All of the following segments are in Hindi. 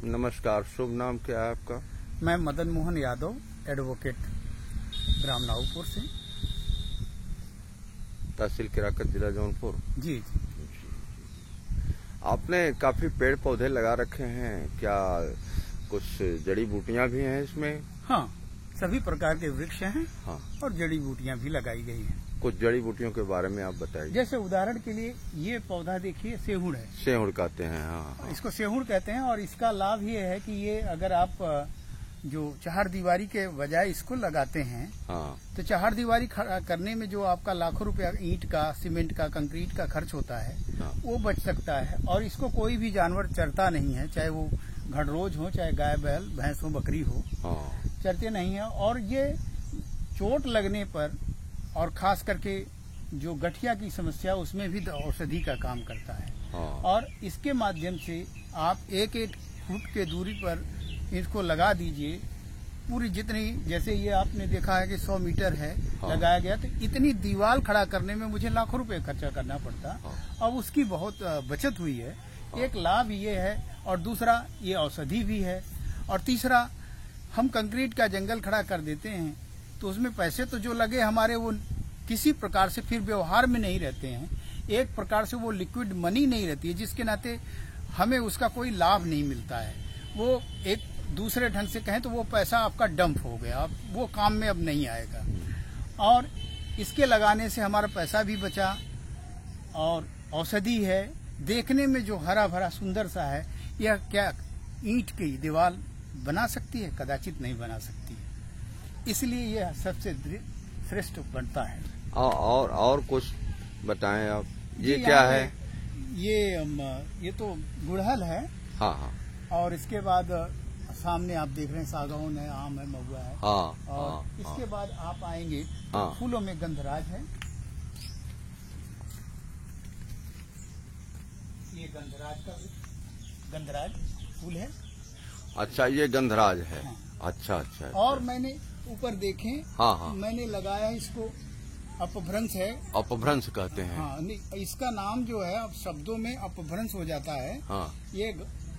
नमस्कार, शुभ नाम क्या है आपका? मैं मदन मोहन यादव, एडवोकेट, ग्राम नाऊपुर से। तहसील केराकत, जिला जौनपुर। जी जी। आपने काफी पेड़ पौधे लगा रखे हैं, क्या कुछ जड़ी बूटियां भी हैं इसमें? हाँ, सभी प्रकार के वृक्ष हैं। हाँ, और जड़ी बूटियां भी लगाई गई हैं। कुछ जड़ी बूटियों के बारे में आप बताइए। जैसे उदाहरण के लिए ये पौधा देखिए, सेहुड़ है। सेहुड़ कहते हैं। हाँ। इसको सेहुड़ कहते हैं। और इसका लाभ ये है कि ये अगर आप जो चहारदीवारी के बजाय इसको लगाते हैं, हाँ, तो चहारदीवारी करने में जो आपका लाखों रुपया ईंट का, सीमेंट का, कंक्रीट का खर्च होता है, हाँ, वो बच सकता है। और इसको कोई भी जानवर चरता नहीं है, चाहे वो घड़रोज हो, चाहे गाय बैल भैंस हो, बकरी हो, हाँ, चरते नहीं है। और ये चोट लगने पर, और खास करके जो गठिया की समस्या, उसमें भी औषधि का काम करता है। हाँ। और इसके माध्यम से आप एक फुट के दूरी पर इसको लगा दीजिए। पूरी जितनी, जैसे ये आपने देखा है कि 100 मीटर है, हाँ, लगाया गया, तो इतनी दीवार खड़ा करने में मुझे लाखों रुपए खर्चा करना पड़ता। हाँ, अब उसकी बहुत बचत हुई है। हाँ, एक लाभ ये है, और दूसरा ये औषधि भी है। और तीसरा, हम कंक्रीट का जंगल खड़ा कर देते हैं तो उसमें पैसे तो जो लगे हमारे, वो किसी प्रकार से फिर व्यवहार में नहीं रहते हैं। एक प्रकार से वो लिक्विड मनी नहीं रहती है, जिसके नाते हमें उसका कोई लाभ नहीं मिलता है। वो एक दूसरे ढंग से कहें तो वो पैसा आपका डंप हो गया, वो काम में अब नहीं आएगा। और इसके लगाने से हमारा पैसा भी बचा, और औषधि है। देखने में जो हरा भरा सुंदर सा है, यह क्या ईंट की दीवार बना सकती है? कदाचित नहीं बना सकती है। इसलिए यह सबसे श्रेष्ठ बनता है। और कुछ बताएं आप। ये जी, क्या है? ये तो गुड़हल है। हाँ, हाँ, और इसके बाद सामने आप देख रहे हैं सागौन है, आम है, महुआ है। हाँ, और हाँ, इसके बाद आप आएंगे तो हाँ, फूलों में गंधराज है। ये गंधराज फूल है। अच्छा, ये गंधराज है। हाँ। अच्छा, अच्छा, अच्छा। और मैंने ऊपर देखें, हाँ, हाँ, मैंने लगाया इसको, अपभ्रंश है। अपभ्रंश कहते हैं। हाँ, इसका नाम जो है अब शब्दों में अपभ्रंश हो जाता है। हाँ, ये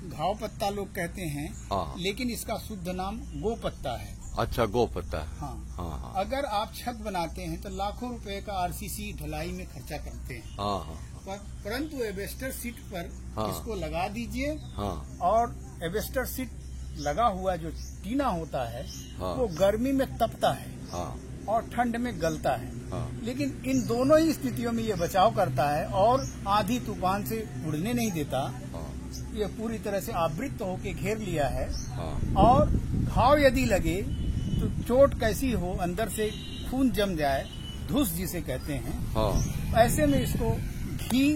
घाव पत्ता लोग कहते हैं। हाँ, लेकिन इसका शुद्ध नाम गो पत्ता है। अच्छा, गो पत्ता। हाँ, हाँ, हाँ, अगर आप छत बनाते हैं तो लाखों रुपए का आरसीसी ढलाई में खर्चा करते हैं। हाँ, हाँ, परंतु एबेस्टर सीट पर हाँ, इसको लगा दीजिए। हाँ, और एबेस्टर सीट लगा हुआ जो टीना होता है, हाँ, वो गर्मी में तपता है, हाँ, और ठंड में गलता है। हाँ, लेकिन इन दोनों ही स्थितियों में ये बचाव करता है, और आंधी तूफान से उड़ने नहीं देता। हाँ, ये पूरी तरह से आवृत होके घेर लिया है। हाँ, और घाव यदि लगे तो चोट कैसी हो, अंदर से खून जम जाए, धुस जिसे कहते हैं, हाँ, ऐसे में इसको घी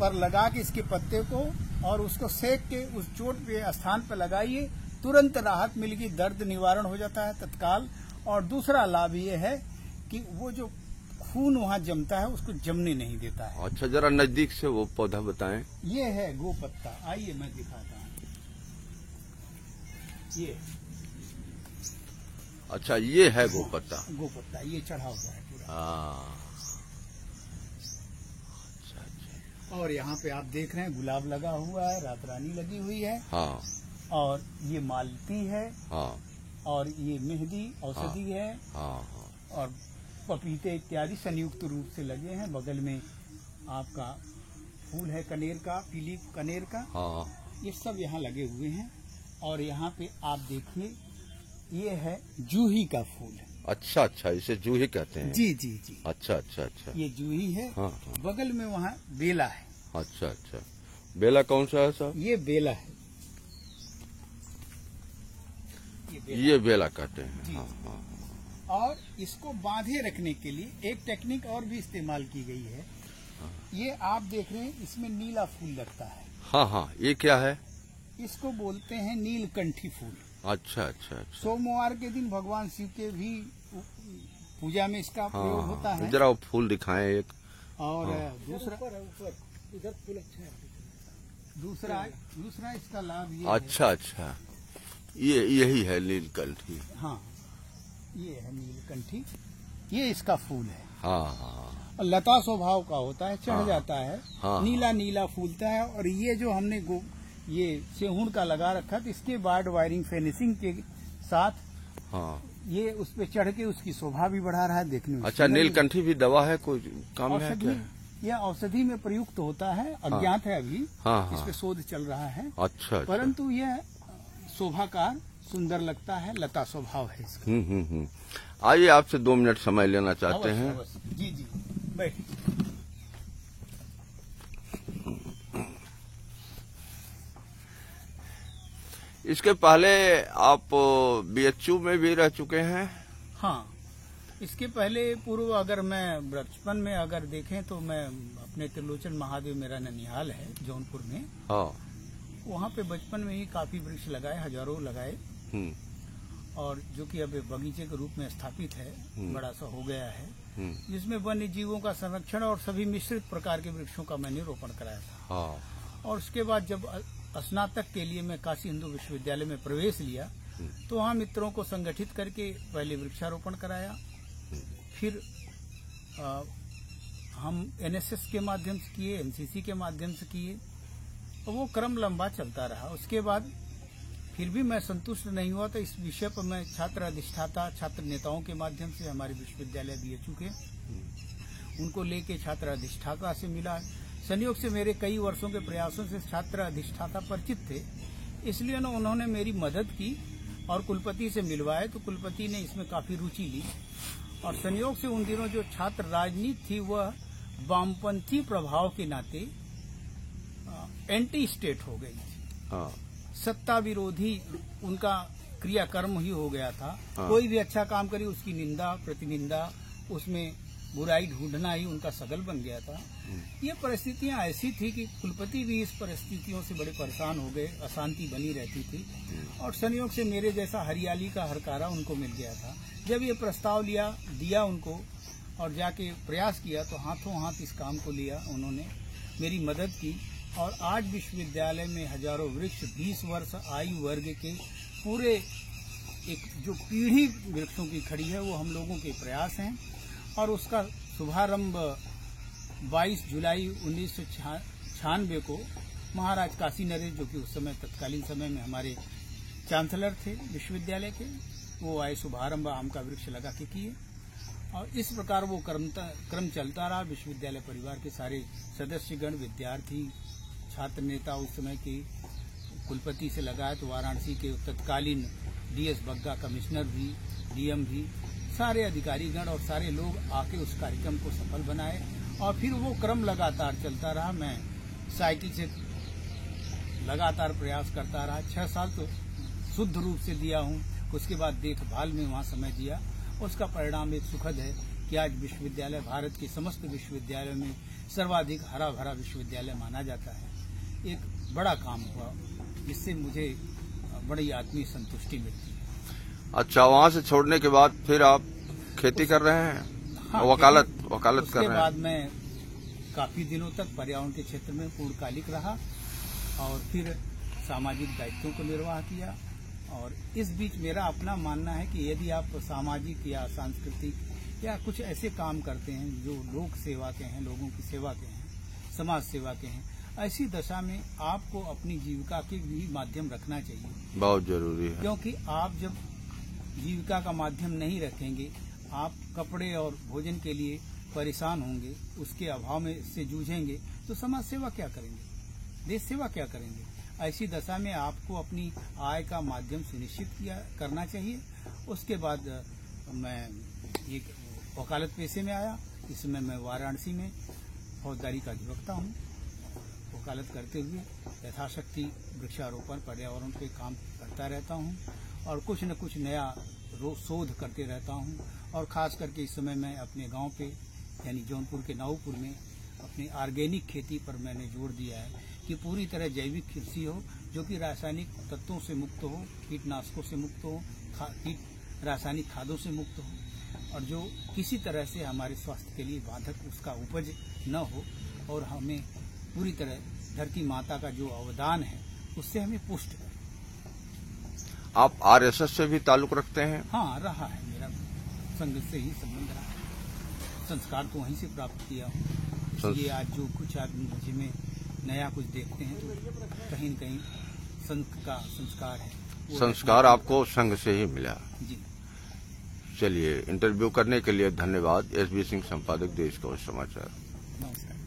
पर लगा के इसके पत्ते को, और उसको सेक के उस चोट पे स्थान पर लगाइए, तुरंत राहत मिलेगी, दर्द निवारण हो जाता है तत्काल। और दूसरा लाभ ये है कि वो जो खून वहाँ जमता है उसको जमने नहीं देता है। अच्छा, जरा नजदीक से वो पौधा बताएं। ये है गो पत्ता। आइए मैं दिखाता हूँ। ये अच्छा, ये है गो पत्ता। गो पत्ता ये चढ़ा हुआ है पूरा। हाँ, अच्छा, अच्छा। और यहाँ पे आप देख रहे हैं गुलाब लगा हुआ है, रात रानी लगी हुई है। हाँ, और ये मालती है। हाँ, और ये मेहंदी औषधि है। हाँ, हाँ, और पपीते इत्यादि संयुक्त रूप से लगे हैं। बगल में आपका फूल है कनेर का, पीली कनेर का। हाँ, ये सब यहाँ लगे हुए हैं। और यहाँ पे आप देखिए, ये है जूही का फूल है। अच्छा, अच्छा, इसे जूही कहते हैं। जी जी जी। अच्छा, अच्छा, अच्छा। ये जूही है। हाँ, हाँ, बगल में वहाँ बेला है। अच्छा, अच्छा। बेला कौन सा है साहब? ये बेला है। ये बेला कहते हैं। जी। हाँ, हाँ, और इसको बांधे रखने के लिए एक टेक्निक और भी इस्तेमाल की गई है। ये आप देख रहे हैं, इसमें नीला फूल लगता है। हाँ, हाँ, ये क्या है? इसको बोलते हैं नीलकंठी फूल। अच्छा, अच्छा, अच्छा। सोमवार के दिन भगवान शिव के भी पूजा में इसका प्रयोग होता है। जरा वो फूल दिखाएं एक। और हाँ। दूसरा ऊपर इधर फूल अच्छा है। दूसरा इसका लाभ ये अच्छा अच्छा, यही है नीलकंठी। हाँ, ये है नीलकंठी, ये इसका फूल है। हाँ हाँ, और लता स्वभाव का होता है, चढ़ जाता है, हाँ, नीला नीला फूलता है। और ये जो हमने ये सेहुण का लगा रखा था, इसके बाद वायरिंग फिनिशिंग के साथ हाँ, ये उस पे चढ़ के उसकी शोभा भी बढ़ा रहा है देखने में। अच्छा, नीलकंठी भी दवा है, कोई काम है क्या? यह औषधि में प्रयुक्त होता है, अज्ञात है अभी। हाँ, इस पे शोध चल रहा है। अच्छा, परंतु यह शोभाकार सुंदर लगता है, लता स्वभाव है इसका। आइए, आपसे 2 मिनट समय लेना चाहते हैं। जी जी, बैठिए। इसके पहले आप बीएचयू में भी रह चुके हैं? हाँ, इसके पहले पूर्व अगर मैं बचपन में अगर देखें तो मैं अपने त्रिलोचन महादेव, मेरा ननिहाल है जौनपुर में। हाँ, वहाँ पे बचपन में ही काफी वृक्ष लगाए, हजारों लगाए, और जो कि अब बगीचे के रूप में स्थापित है, बड़ा सा हो गया है, जिसमें वन्य जीवों का संरक्षण और सभी मिश्रित प्रकार के वृक्षों का मैंने रोपण कराया था। हाँ। और उसके बाद जब स्नातक के लिए मैं काशी हिंदू विश्वविद्यालय में प्रवेश लिया, तो वहाँ मित्रों को संगठित करके पहले वृक्षारोपण कराया। फिर हम एनएसएस के माध्यम से किए, एनसीसी के माध्यम से किए, और वो क्रम लंबा चलता रहा। उसके बाद फिर भी मैं संतुष्ट नहीं हुआ, तो इस विषय पर मैं छात्र अधिष्ठाता, छात्र नेताओं के माध्यम से हमारे विश्वविद्यालय बीएचयू के, उनको लेके छात्र अधिष्ठाता से मिला। संयोग से मेरे कई वर्षों के प्रयासों से छात्र अधिष्ठाता परिचित थे, इसलिए ना उन्होंने मेरी मदद की और कुलपति से मिलवाए, तो कुलपति ने इसमें काफी रुचि ली। और संयोग से उन दिनों जो छात्र राजनीति थी वह वामपंथी प्रभाव के नाते एंटी स्टेट हो गई थी। हाँ। सत्ता विरोधी उनका क्रियाकर्म ही हो गया था। हाँ। कोई भी अच्छा काम करे उसकी निंदा प्रतिनिंदा, उसमें बुराई ढूंढना ही उनका सगल बन गया था। ये परिस्थितियां ऐसी थी कि कुलपति भी इस परिस्थितियों से बड़े परेशान हो गए, अशांति बनी रहती थी। और संयोग से मेरे जैसा हरियाली का हरकारा उनको मिल गया था। जब ये प्रस्ताव दिया उनको और जाके प्रयास किया, तो हाथों हाथ इस काम को लिया, उन्होंने मेरी मदद की। और आज विश्वविद्यालय में हजारों वृक्ष, 20 वर्ष आयु वर्ग के पूरे एक जो पीढ़ी वृक्षों की खड़ी है, वो हम लोगों के प्रयास हैं। और उसका शुभारंभ 22 जुलाई 1996 को महाराज काशी नरेश, जो कि उस समय तत्कालीन समय में हमारे चांसलर थे विश्वविद्यालय के, वो आए, शुभारंभ आम का वृक्ष लगा के किए। और इस प्रकार वो क्रम चलता रहा। विश्वविद्यालय परिवार के सारे सदस्यगण, विद्यार्थी, छात्र नेता, उस समय के कुलपति से लगाए तो वाराणसी के तत्कालीन डीएस बग्गा कमिश्नर भी, डीएम भी, सारे अधिकारीगण और सारे लोग आके उस कार्यक्रम को सफल बनाए। और फिर वो क्रम लगातार चलता रहा। मैं साइकिल से लगातार प्रयास करता रहा। 6 साल तो शुद्ध रूप से दिया हूँ। उसके बाद देखभाल में वहाँ समय दिया। उसका परिणाम एक सुखद है कि आज विश्वविद्यालय भारत के समस्त विश्वविद्यालयों में सर्वाधिक हरा भरा विश्वविद्यालय माना जाता है। एक बड़ा काम हुआ, जिससे मुझे बड़ी आत्मीय संतुष्टि मिलती है। अच्छा, वहाँ से छोड़ने के बाद फिर आप खेती कर रहे हैं? हाँ, वकालत कर रहे हैं? उसके बाद मैं काफी दिनों तक पर्यावरण के क्षेत्र में पूर्णकालिक रहा और फिर सामाजिक दायित्वों को निर्वाह किया। और इस बीच मेरा अपना मानना है कि यदि आप सामाजिक या सांस्कृतिक या कुछ ऐसे काम करते हैं जो लोक सेवा के हैं, लोगों की सेवा के हैं, समाज सेवा के हैं, ऐसी दशा में आपको अपनी जीविका के भी माध्यम रखना चाहिए। बहुत जरूरी है, क्योंकि आप जब जीविका का माध्यम नहीं रखेंगे, आप कपड़े और भोजन के लिए परेशान होंगे, उसके अभाव में से जूझेंगे, तो समाज सेवा क्या करेंगे, देश सेवा क्या करेंगे। ऐसी दशा में आपको अपनी आय का माध्यम सुनिश्चित करना चाहिए। उसके बाद मैं एक वकालत पेशे में आया। इस समय मैं वाराणसी में फौजदारी का अधिवक्ता हूँ। वकालत करते हुए यथाशक्ति वृक्षारोपण, पर्यावरण पे काम करता रहता हूँ और कुछ न कुछ नया शोध करते रहता हूँ। और खास करके इस समय मैं अपने गांव पे यानी जौनपुर के नाऊपुर में अपनी ऑर्गेनिक खेती पर मैंने जोर दिया है कि पूरी तरह जैविक कृषि हो, जो कि रासायनिक तत्वों से मुक्त हो, कीटनाशकों से मुक्त हो, रासायनिक खादों से मुक्त हो, और जो किसी तरह से हमारे स्वास्थ्य के लिए बाधक उसका उपज न हो और हमें पूरी तरह धरती माता का जो अवदान है उससे हमें पुष्ट करें। आप आरएसएस से भी ताल्लुक रखते हैं? हाँ, रहा है, मेरा संघ से ही संबंध रहा है, संस्कार तो वहीं से प्राप्त किया हूँ। इसलिए आज जो कुछ आदमी मुझे में नया कुछ देखते हैं तो कहीं न कहीं संघ का संस्कार है। संस्कार आपको संघ से ही मिला? जी। चलिए, इंटरव्यू करने के लिए धन्यवाद। एसबी सिंह, संपादक, देश का समाचार। नमस्कार।